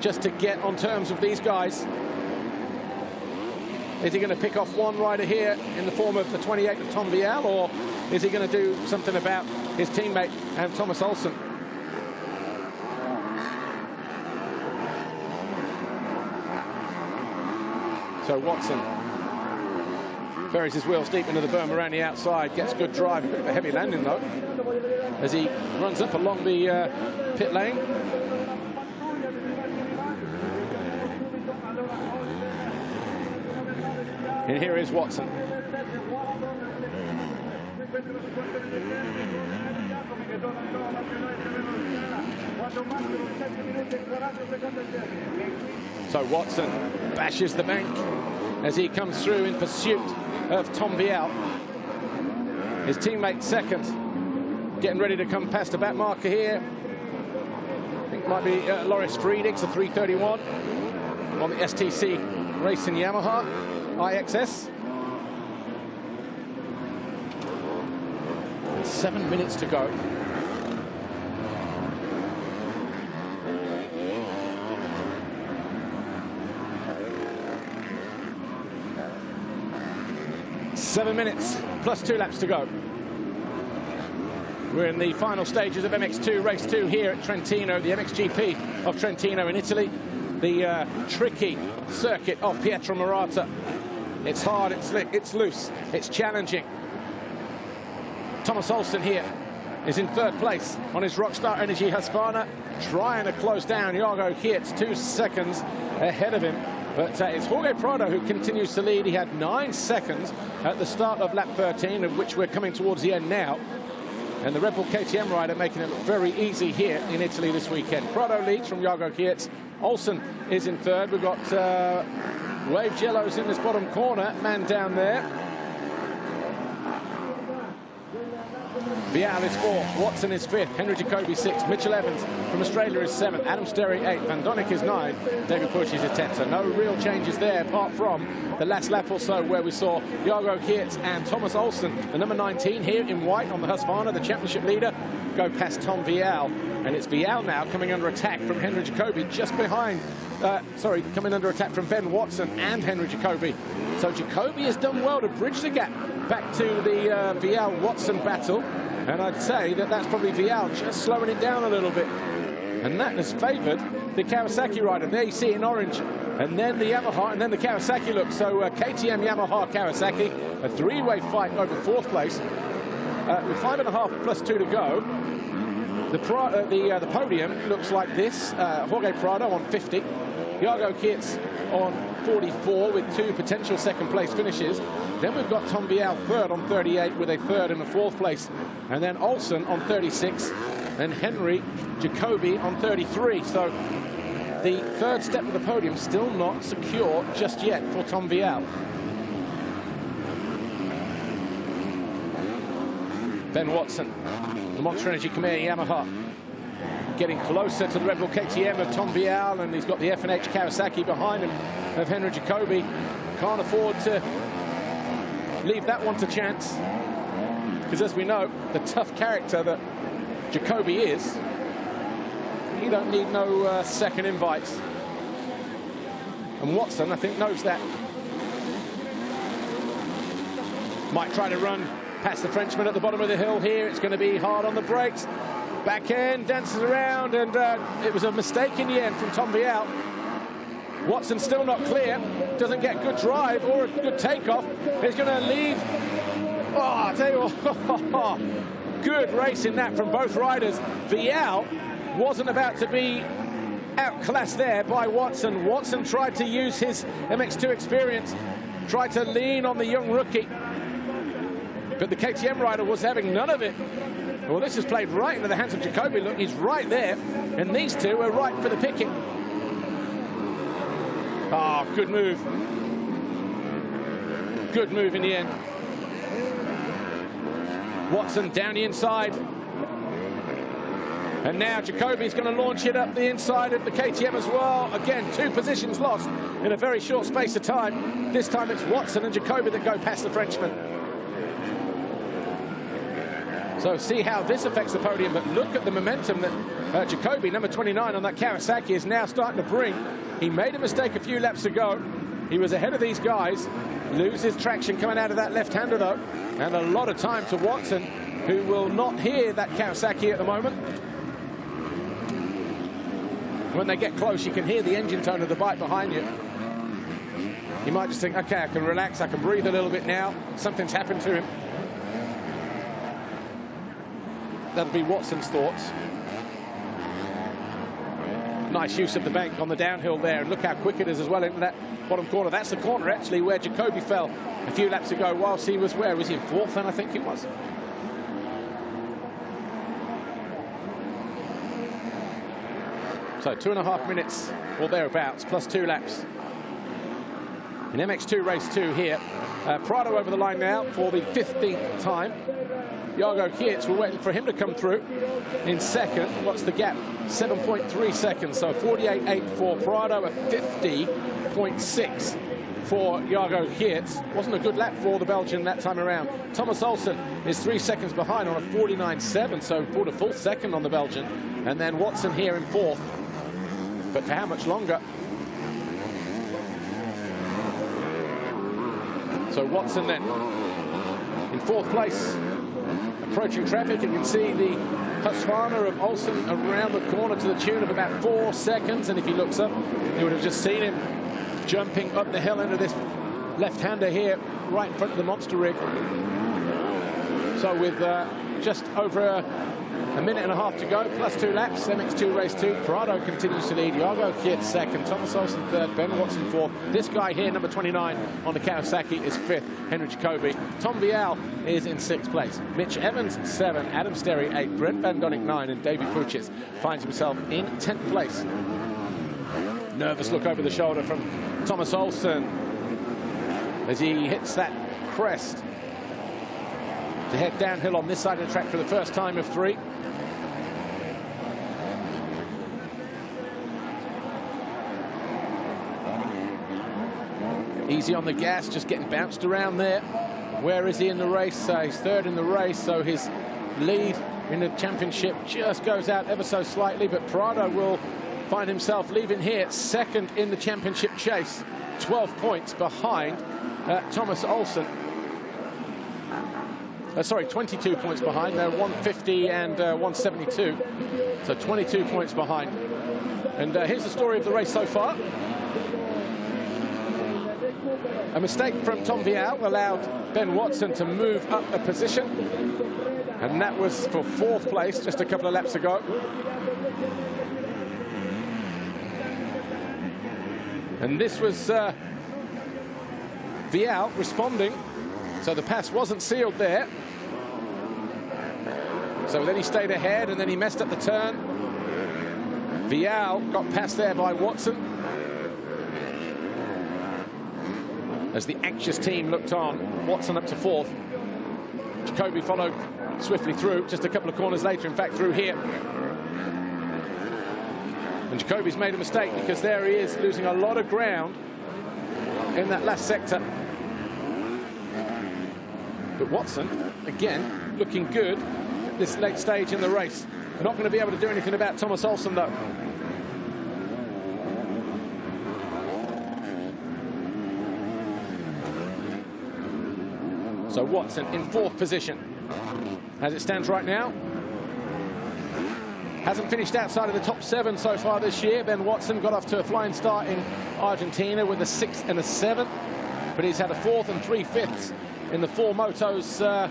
Speaker 1: just to get on terms with these guys. Is he going to pick off one rider here in the form of the 28 of Tom Vial, or is he going to do something about his teammate and Thomas Olsen? So Watson buries his wheels deep into the berm around the outside, gets good drive, a bit of a heavy landing though, as he runs up along the pit lane. And here is Watson. So Watson bashes the bank as he comes through in pursuit of Tom Vial. His teammate 2nd, getting ready to come past the back marker here. I think it might be Loris Friedrichs, a 3:31 on the STC Racing Yamaha IXS. 7 minutes to go. Seven minutes plus 2 laps to go. We're in the final stages of MX2 Race 2 here at Trentino, the MXGP of Trentino in Italy. The tricky circuit of Pietramarata. It's hard, it's slick, it's loose, it's challenging. Thomas Olsen here is in 3rd place on his Rockstar Energy Husqvarna, trying to close down Jago Geerts 2 seconds ahead of him. But it's Jorge Prado who continues to lead. He had 9 seconds at the start of lap 13, of which we're coming towards the end now. And the Red Bull KTM rider making it look very easy here in Italy this weekend. Prado leads from Jago Geerts. Olsen is in 3rd. We've got Wave Jello's in this bottom corner, man down there. Vial is 4th, Watson is 5th, Henry Jacoby 6th, Mitchell Evans from Australia is 7th, Adam Sterry 8th, Van Donnick is 9th, David Puches is 10th. So no real changes there apart from the last lap or so where we saw Jago Geerts and Thomas Olsen, the number 19 here in white on the Husqvarna, the championship leader, go past Tom Vial. And it's Vial now coming under attack from Henry Jacoby just behind, coming under attack from Ben Watson and Henry Jacoby. So Jacoby has done well to bridge the gap back to the Vial-Watson battle. And I'd say that that's probably Vial just slowing it down a little bit. And that has favoured the Kawasaki rider. There you see it in orange. And then the Yamaha, and then the Kawasaki look. So KTM, Yamaha, Kawasaki, a 3-way fight over 4th place. With 5.5 plus 2 to go. The podium looks like this. Jorge Prado on 50. Jago Geerts on 44 with 2 potential 2nd place finishes. Then we've got Tom Vial 3rd on 38 with a 3rd and a 4th place. And then Olsen on 36 and Henry Jacoby on 33. So the 3rd step of the podium still not secure just yet for Tom Vial. Ben Watson, the Monster Energy Khmer Yamaha, getting closer to the Red Bull KTM of Tom Vial, and he's got the F&H Kawasaki behind him of Henry Jacoby. Can't afford to leave that one to chance, because as we know, the tough character that Jacoby is, he don't need no second invites. And And Watson, I think, knows that. Might try to run past the Frenchman at the bottom of the hill here. It's going to be hard on the brakes. Back end, dances around, and it was a mistake in the end from Tom Vial. Watson still not clear, doesn't get good drive or a good takeoff. He's going to leave. Oh, I'll tell you what, good race in that from both riders. Vial wasn't about to be outclassed there by Watson. Watson tried to use his MX2 experience, tried to lean on the young rookie. But the KTM rider was having none of it. Well, this is played right into the hands of Jacoby. Look, he's right there. And these two are right for the picking. Ah, oh, good move. Good move in the end. Watson down the inside. And now Jacoby's going to launch it up the inside of the KTM as well. Again, 2 positions lost in a very short space of time. This time it's Watson and Jacoby that go past the Frenchman. So see how this affects the podium, but look at the momentum that Jacoby, number 29 on that Kawasaki, is now starting to bring. He made a mistake a few laps ago. He was ahead of these guys, loses traction coming out of that left-hander though, and a lot of time to Watson, who will not hear that Kawasaki at the moment. When they get close, you can hear the engine tone of the bike behind you. You might just think, okay, I can relax, I can breathe a little bit now. Something's happened to him. That'll be Watson's thoughts. Nice use of the bank on the downhill there. And look how quick it is as well into that bottom corner. That's the corner, actually, where Jacoby fell a few laps ago whilst he was, where was he, in 4th, then I think he was. So 2.5 minutes or thereabouts, plus 2 laps. In MX2 Race 2 here. Prado over the line now for the 15th time. Jago Kietz, we're waiting for him to come through in second. What's the gap? 7.3 seconds. So 48.8 for Prado, a 50.6 for Jago Kietz. Wasn't a good lap for the Belgian that time around. Thomas Olsen is 3 seconds behind on a 49.7, so pulled a full second on the Belgian. And then Watson here in 4th. But for how much longer? So Watson then in 4th place. Approaching traffic, you can see the Husqvarna of Olsen around the corner to the tune of about 4 seconds. And if he looks up, you would have just seen him jumping up the hill into this left-hander here, right in front of the monster rig. So with just over a minute and a half to go, plus 2 laps, MX2 Race 2, Prado continues to lead. Jago Kietz second, Thomas Olsen third, Ben Watson fourth. This guy here, number 29 on the Kawasaki, is fifth, Henry Jacoby. Tom Vial is in 6th place. Mitch Evans 7, Adam Sterry 8, Brent Van Donnick 9, and Davey Puchis finds himself in 10th place. Nervous look over the shoulder from Thomas Olsen as he hits that crest to head downhill on this side of the track for the first time of 3. Easy on the gas, just getting bounced around there. Where is he in the race? He's 3rd in the race, so his lead in the championship just goes out ever so slightly, but Prado will find himself leaving here 2nd in the championship chase, 12 points behind Thomas Olsen. Sorry, 22 points behind. They're 150 and 172. So 22 points behind. And here's the story of the race so far. A mistake from Tom Vial allowed Ben Watson to move up a position. And that was for 4th place just a couple of laps ago. And this was Vial responding. So the pass wasn't sealed there. So then he stayed ahead and then he messed up the turn. Vial got passed there by Watson. As the anxious team looked on, Watson up to 4th. Jacoby followed swiftly through, just a couple of corners later, in fact, through here. And Jacoby's made a mistake because there he is, losing a lot of ground in that last sector. But Watson, again, looking good at this late stage in the race. We're not going to be able to do anything about Thomas Olsen, though. So Watson in 4th position. As it stands right now, hasn't finished outside of the top 7 so far this year. Ben Watson got off to a flying start in Argentina with a 6th and a 7th, but he's had a 4th and 3/5 in the 4 motos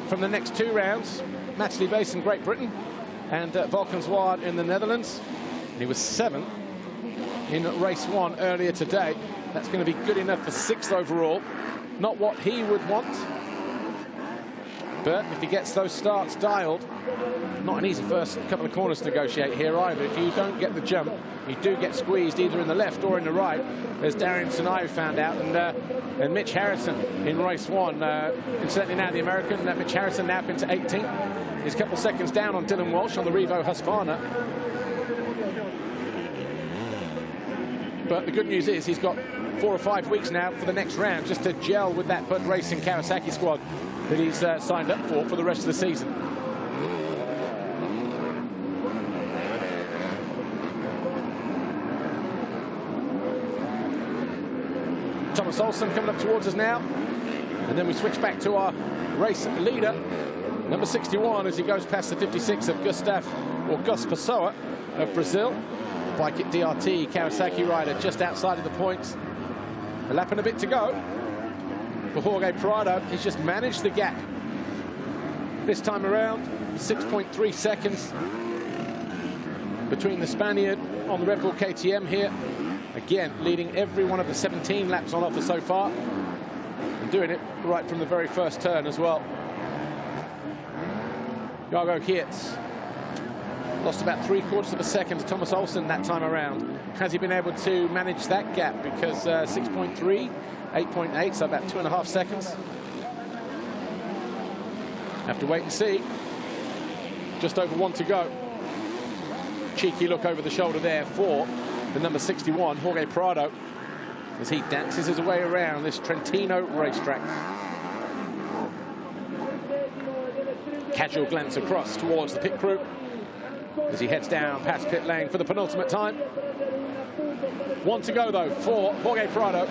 Speaker 1: from the next 2 rounds. Matchley Base in Great Britain and Valkenswaard in the Netherlands. And he was 7th in race 1 earlier today. That's going to be good enough for 6th overall. Not what he would want, but if he gets those starts dialed, not an easy first couple of corners to negotiate here either. If you don't get the jump, you do get squeezed either in the left or in the right, as Darian Sinai found out, and Mitch Harrison in race 1. Incidentally, now the American, Mitch Harrison now up into 18th. He's a couple seconds down on Dylan Walsh on the Revo Husqvarna. But the good news is he's got 4 or 5 weeks now for the next round just to gel with that Bud Racing Kawasaki squad that he's signed up for the rest of the season. Thomas Olsen coming up towards us now. And then we switch back to our race leader, number 61, as he goes past the 56 of Gus Pessoa of Brazil. Bike at DRT, Kawasaki rider just outside of the points. A lap and a bit to go for Jorge Prado. He's just managed the gap this time around. 6.3 seconds between the Spaniard on the Red Bull KTM here. Again, leading every one of the 17 laps on offer so far. And doing it right from the very first turn as well. Jago Geerts lost about 3/4 of a second to Thomas Olsen that time around. Has he been able to manage that gap? Because 6.3, 8.8, so about 2.5 seconds. Have to wait and see. Just over 1 to go. Cheeky look over the shoulder there for the number 61, Jorge Prado, as he dances his way around this Trentino racetrack. Casual glance across towards the pit crew as he heads down past pit lane for the penultimate time. 1 to go, though, for Jorge Prado.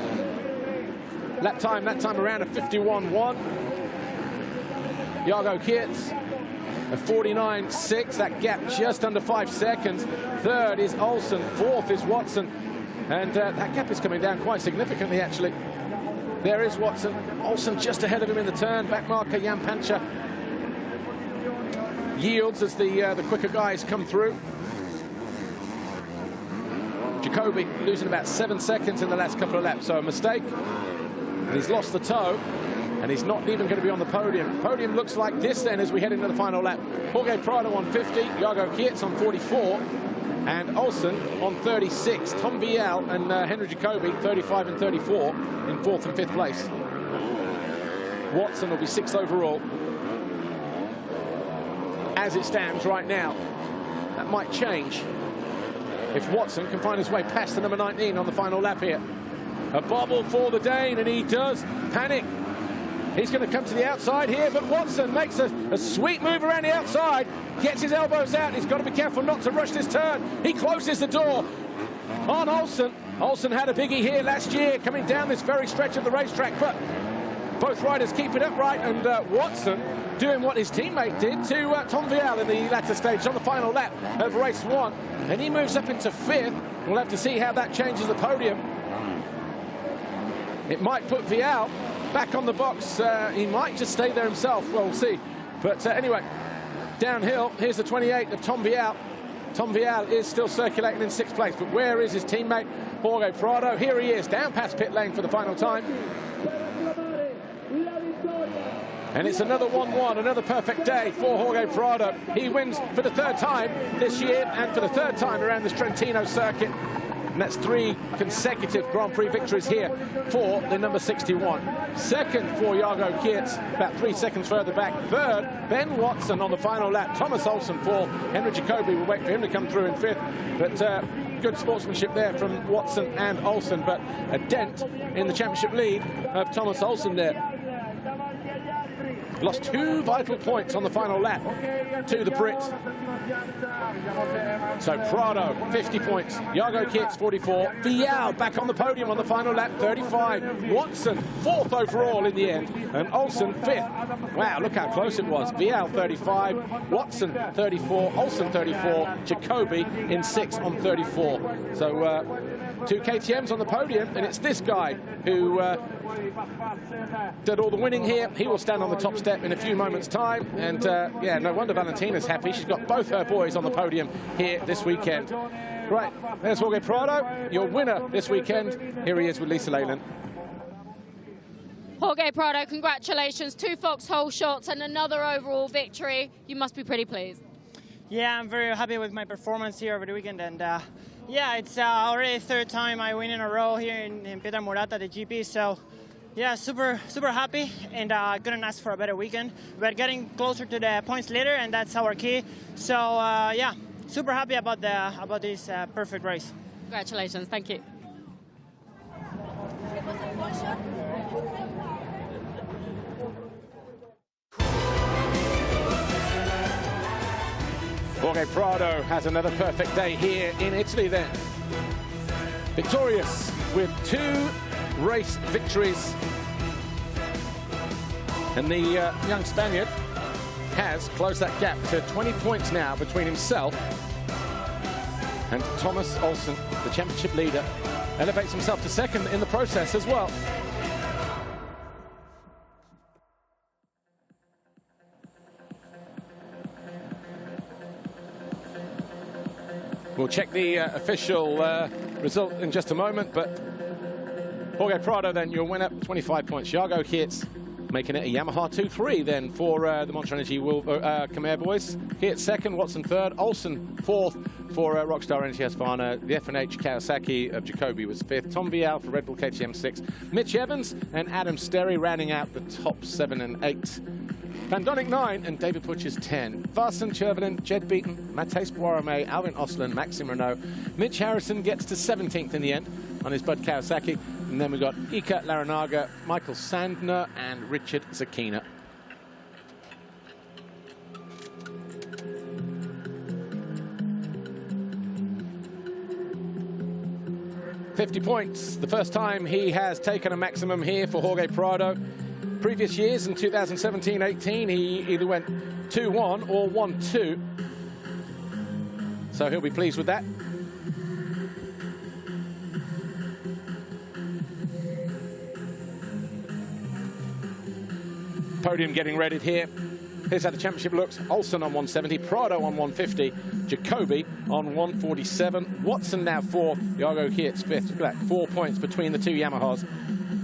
Speaker 1: Lap time that time around, a 51.1. Jago Geerts, a 49.6. That gap just under 5 seconds. 3rd is Olsen. 4th is Watson. And that gap is coming down quite significantly, actually. There is Watson. Olsen just ahead of him in the turn. Back marker Jan Pancha yields as the quicker guys come through. Jacoby losing about 7 seconds in the last couple of laps, so a mistake. And he's lost the toe, and he's not even going to be on the podium. Podium looks like this then as we head into the final lap. Jorge Prado on 50, Jago Geerts on 44, and Olsen on 36. Tom Vial and Henry Jacoby, 35 and 34, in 4th and 5th place. Watson will be 6th overall. As it stands right now, that might change if Watson can find his way past the number 19 on the final lap here. A bobble for the Dane, and he does panic. He's going to come to the outside here, but Watson makes a sweet move around the outside, gets his elbows out. He's got to be careful not to rush this turn. He closes the door on Olsen. Olsen had a biggie here last year, coming down this very stretch of the racetrack, but both riders keep it upright, and Watson doing what his teammate did to Tom Vial in the latter stage on the final lap of race 1, and he moves up into 5th. We'll have to see how that changes the podium. It might put Vial back on the box. He might just stay there himself. Well, we'll see. But anyway, downhill, here's the 28 of Tom Vial. Tom Vial is still circulating in 6th place, but where is his teammate, Jorge Prado? Here he is, down past pit lane for the final time. And it's another 1-1, another perfect day for Jorge Prado. He wins for the 3rd time this year and for the 3rd time around this Trentino circuit. And that's 3 consecutive Grand Prix victories here for the number 61. 2nd for Jago Geerts, about 3 seconds further back. 3rd, Ben Watson on the final lap. Thomas Olsen 4th. Henry Jacoby, will wait for him to come through in 5th. But good sportsmanship there from Watson and Olsen, but a dent in the championship lead of Thomas Olsen there. Lost 2 vital points on the final lap to the Brit. So Prado, 50 points. Iago Kits, 44. Vial back on the podium on the final lap, 35. Watson, 4th overall in the end. And Olsen, 5th. Wow, look how close it was. Vial, 35. Watson, 34. Olsen, 34. Jacoby in 6th on 34. So 2 KTMs on the podium, and it's this guy who did all the winning here. He will stand on the top step in a few moments' time. And yeah, no wonder Valentina's happy. She's got both her boys on the podium here this weekend. Right, there's Jorge Prado, your winner this weekend. Here he is with Lisa Leyland.
Speaker 2: Jorge Prado, congratulations. 2 foxhole shots and another overall victory. You must be pretty pleased.
Speaker 5: Yeah, I'm very happy with my performance here over the weekend. And yeah, it's already 3rd time I win in a row here in Pietra Murata, the GP. So yeah, super happy, and couldn't ask for a better weekend. We're getting closer to the points leader, and that's our key. So yeah, super happy about this perfect race.
Speaker 2: Congratulations, thank you.
Speaker 1: Jorge Prado has another perfect day here in Italy then. Victorious with 2 race victories. And the young Spaniard has closed that gap to 20 points now between himself and Thomas Olsen, the championship leader. Elevates himself to 2nd in the process as well. We'll check the official result in just a moment, but Jorge Prado then your winner, 25 points. Iago Kits making it a Yamaha 2-3 then for the Monster Energy Khmer boys. Kits 2nd, Watson 3rd, Olsen 4th for Rockstar Energy Husqvarna. The F&H Kawasaki of Jacoby was 5th. Tom Vial for Red Bull KTM 6th. Mitch Evans and Adam Sterry rounding out the top 7 and 8. Van Donnick 9 and David Butchers 10. Varson Chervelin, Jed Beaton, Matthijs Boirame, Alvin Osland, Maxim Renault. Mitch Harrison gets to 17th in the end on his Bud Kawasaki. And then we've got Ika Larinaga, Michael Sandner and Richard Zakina. $50 points, the first time he has taken a maximum here for Jorge Prado. Previous years, in 2017-18, he either went 2-1 or 1-2. So he'll be pleased with that. Podium getting readied here. Here's how the championship looks. Olsen on 170, Prado on 150, Jacoby on 147. Watson now 4th, Iago Kits 5th. Look at that, 4 points between the 2 Yamahas.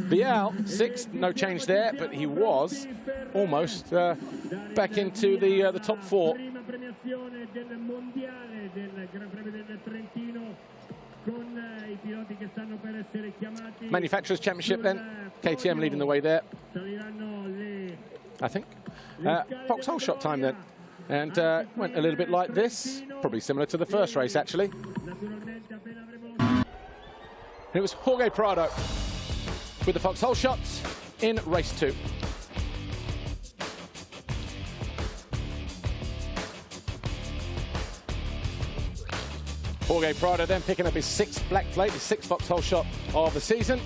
Speaker 1: Vial 6th, no change there, but he was almost back into the top 4. Manufacturers Championship then, KTM leading the way there, I think. Foxhole shot time then, and went a little bit like this, probably similar to the first race actually. It was Jorge Prado with the foxhole shots in race 2. Jorge Prado then picking up his 6th black plate, his 6th foxhole shot of the season.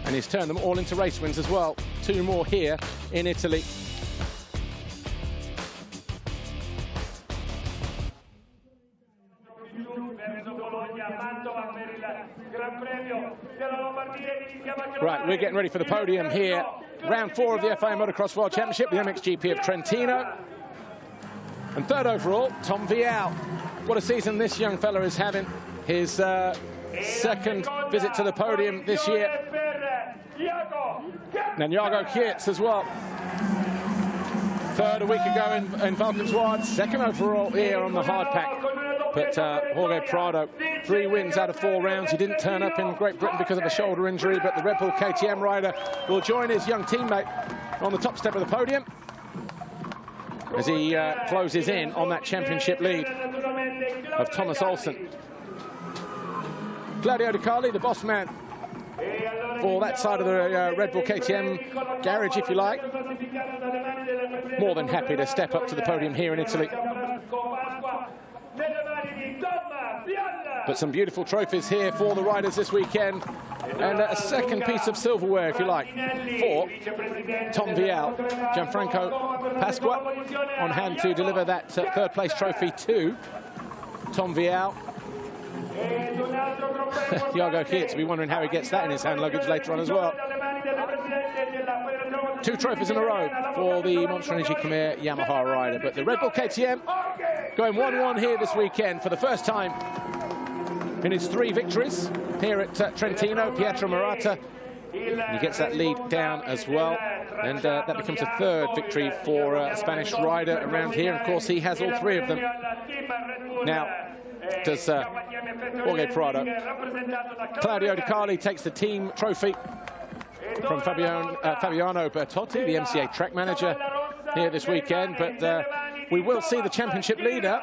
Speaker 1: And he's turned them all into race wins as well. 2 more here in Italy. Right, we're getting ready for the podium here. Round 4 of the FIM Motocross World Championship, the MXGP of Trentino. And 3rd overall, Tom Vial. What a season this young fella is having. His 2nd visit to the podium this year. And Iago Kits as well. 3rd a week ago in Valkenswaard. 2nd overall here on the hard pack. But Jorge Prado, 3 wins out of 4 rounds. He didn't turn up in Great Britain because of a shoulder injury, but the Red Bull KTM rider will join his young teammate on the top step of the podium as he closes in on that championship lead of Thomas Olsen. Claudio Di Carli, the boss man, for that side of the Red Bull KTM garage, if you like. More than happy to step up to the podium here in Italy. But some beautiful trophies here for the riders this weekend. And a second piece of silverware, if you like, for Tom Vial. Gianfranco Pasqua on hand to deliver that third place trophy to Tom Vial. Iago Geerts will be wondering how he gets that in his hand luggage later on as well. 2 trophies in a row for the Monster Energy Khmer Yamaha rider. But the Red Bull KTM going 1-1 here this weekend for the first time in his 3 victories here at Trentino. Pietro Murata, he gets that lead down as well. And that becomes a 3rd victory for a Spanish rider around here. And of course, he has all 3 of them. Now, does Jorge Prado. Claudio Di Carli takes the team trophy from Fabiano Bertotti, the MCA track manager here this weekend. But we will see the championship leader.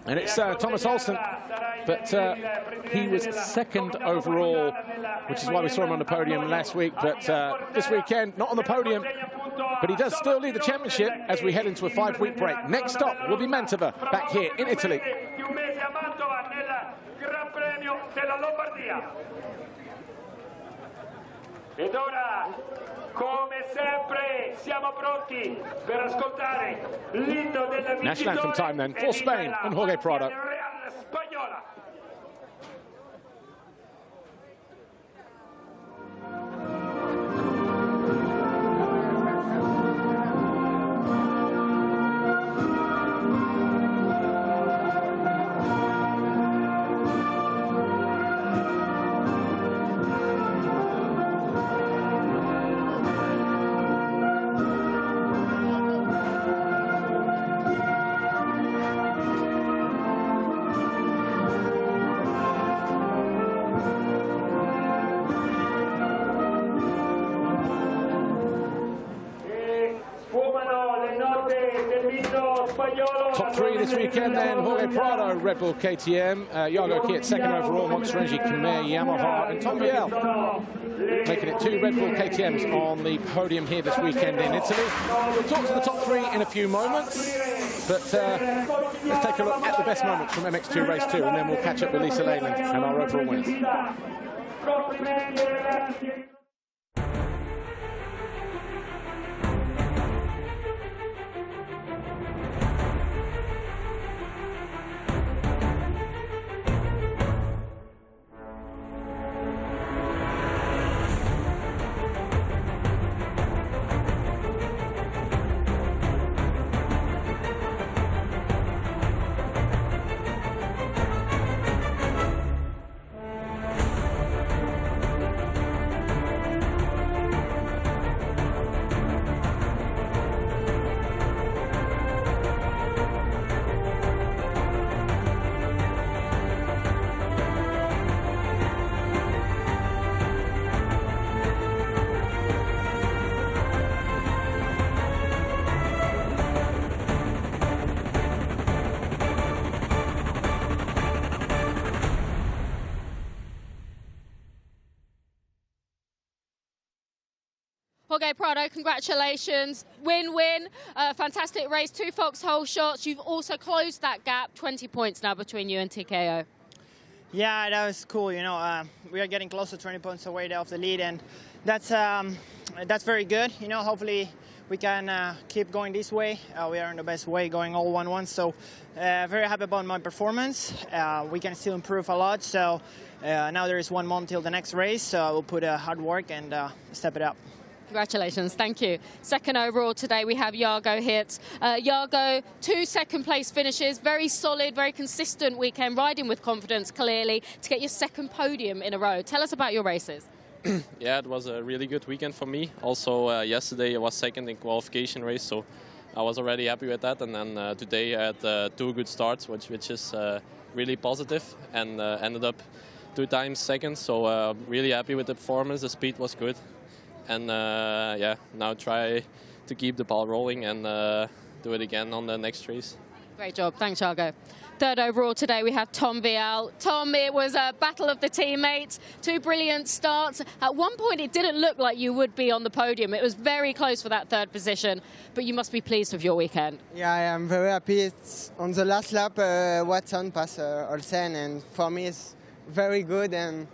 Speaker 1: And it's Thomas Olsen, but he was 2nd overall, which is why we saw him on the podium last week. But this weekend, not on the podium, but he does still lead the championship as we head into a 5-week break. Next stop will be Mantova, back here in Italy.
Speaker 6: Ed ora, come sempre, siamo pronti per ascoltare l'inno della
Speaker 1: National anthem time then for Spain and Jorge Prado. Top 3 this weekend then, Jorge Prado, Red Bull KTM, Iago Geerts 2nd overall, Monster Energy Khmer Yamaha, and Tom Vial making it 2 Red Bull KTMs on the podium here this weekend in Italy. We'll talk to the top 3 in a few moments, but let's take a look at the best moments from Mx2 Race 2, and then we'll catch up with Lisa Leyland and our overall winners.
Speaker 2: Jorge Prado, congratulations. Win-win, fantastic race, 2 foxhole shots. You've also closed that gap, 20 points now between you and TKO.
Speaker 5: Yeah, that was cool. You know, we are getting close to 20 points away off the lead, and that's very good. You know, hopefully we can keep going this way. We are in the best way, going all 1-1. So very happy about my performance. We can still improve a lot. So now there is 1 month till the next race. So we'll put hard work and step it up.
Speaker 2: Congratulations, thank you. 2nd overall today we have Iago Geerts. Iago, 2 second-place finishes, very solid, very consistent weekend, riding with confidence clearly to get your 2nd podium in a row. Tell us about your races.
Speaker 7: Yeah, it was a really good weekend for me. Also, yesterday I was 2nd in qualification race, so I was already happy with that. And then today I had 2 good starts, which is really positive, and ended up 2 times 2nd. So really happy with the performance. The speed was good. And yeah, now try to keep the ball rolling and do it again on the next race.
Speaker 2: Great job. Thanks, Iago. Third overall today, we have Tom Vial. Tom, it was a battle of the teammates, 2 brilliant starts. At one point, it didn't look like you would be on the podium. It was very close for that third position, but you must be pleased with your weekend.
Speaker 8: Yeah, I am very happy. It's on the last lap, Watson passed Olsen, and for me, it's very good and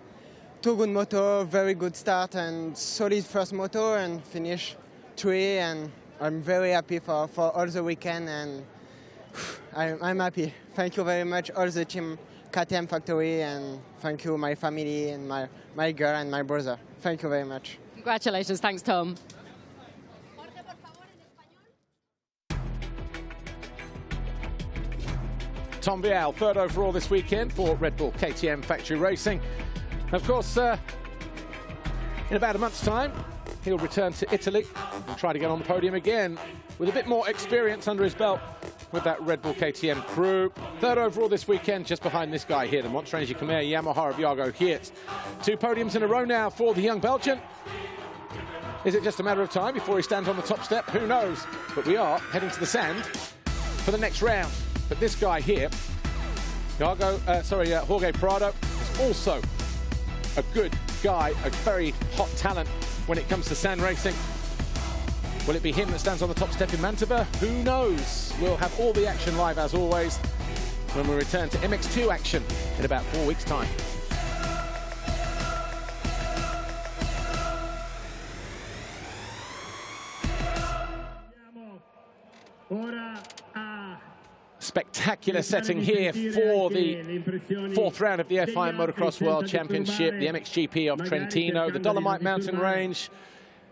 Speaker 8: 2 good motor, very good start and solid first motor and finish 3, and I'm very happy for all the weekend, and I'm happy. Thank you very much, all the team, KTM Factory, and thank you, my family, and my girl and my brother. Thank you very much.
Speaker 2: Congratulations. Thanks, Tom.
Speaker 1: Tom Vial, third overall this weekend for Red Bull KTM Factory Racing. Of course, in about a month's time, he'll return to Italy and try to get on the podium again with a bit more experience under his belt with that Red Bull KTM crew. Third overall this weekend, just behind this guy here, the Monster Energy Khmer Yamaha of Jago Geerts. 2 podiums in a row now for the young Belgian. Is it just a matter of time before he stands on the top step? Who knows? But we are heading to the sand for the next round. But this guy here, Jorge Prado, is also a good guy, a very hot talent when it comes to sand racing. Will it be him that stands on the top step in Mantova? Who knows? We'll have all the action live as always when we return to MX2 action in about 4 weeks' time. Spectacular setting here for the 4th round of the FIM Motocross World Championship, the MXGP of Trentino, the Dolomite Mountain Range,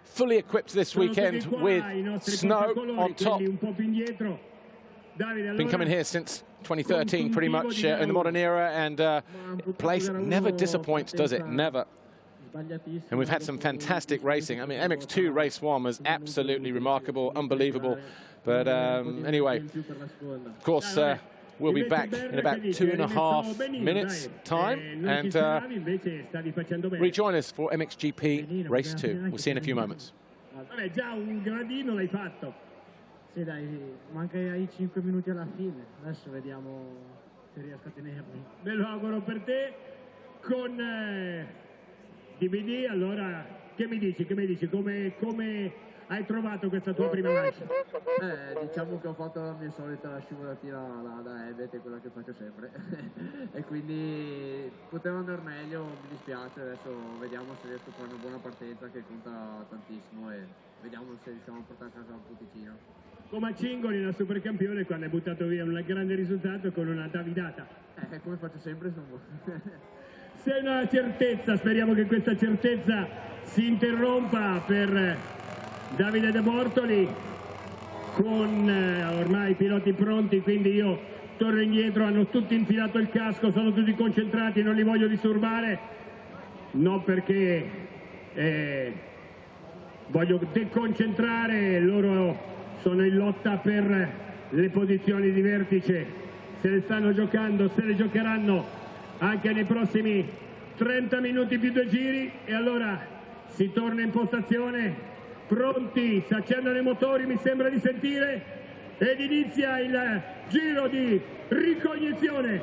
Speaker 1: fully equipped this weekend with snow on top. Been coming here since 2013 pretty much in the modern era, and place never disappoints, does it? Never. And we've had some fantastic racing. I mean, MX2 Race 1 was absolutely remarkable, unbelievable. But anyway, of course, we'll be back in about 2.5 minutes' time, and rejoin us for MXGP Race 2. We'll see you in a few moments.
Speaker 6: Già un gradino l'hai fatto.
Speaker 9: Sì, dai, manca ai 5 minuti alla fine. Adesso vediamo se riesco a tenerli.
Speaker 6: Me lo auguro per te. Con DVD, allora, che mi dici? Come hai trovato questa tua prima mancia?
Speaker 9: Diciamo che ho fatto la mia solita scivolatina da Ebet, è quella che faccio sempre. E quindi poteva andare meglio, mi dispiace. Adesso vediamo se riesco a fare una buona partenza, che conta tantissimo, e vediamo se riusciamo a portare a casa un punticino.
Speaker 6: Come a Cingoli, la supercampione, quando hai buttato via un grande risultato con una Davidata.
Speaker 9: Come faccio sempre,
Speaker 6: Se è una certezza, speriamo che questa certezza si interrompa per Davide De Bortoli, con ormai i piloti pronti, quindi io torno indietro, hanno tutti infilato il casco, sono tutti concentrati, non li voglio disturbare, non perché voglio deconcentrare, loro sono in lotta per le posizioni di vertice, se le stanno giocando, se le giocheranno anche nei prossimi 30 minuti più 2 giri, e allora si torna in postazione. Pronti, si accendono i motori, mi sembra di sentire, ed inizia il giro di ricognizione.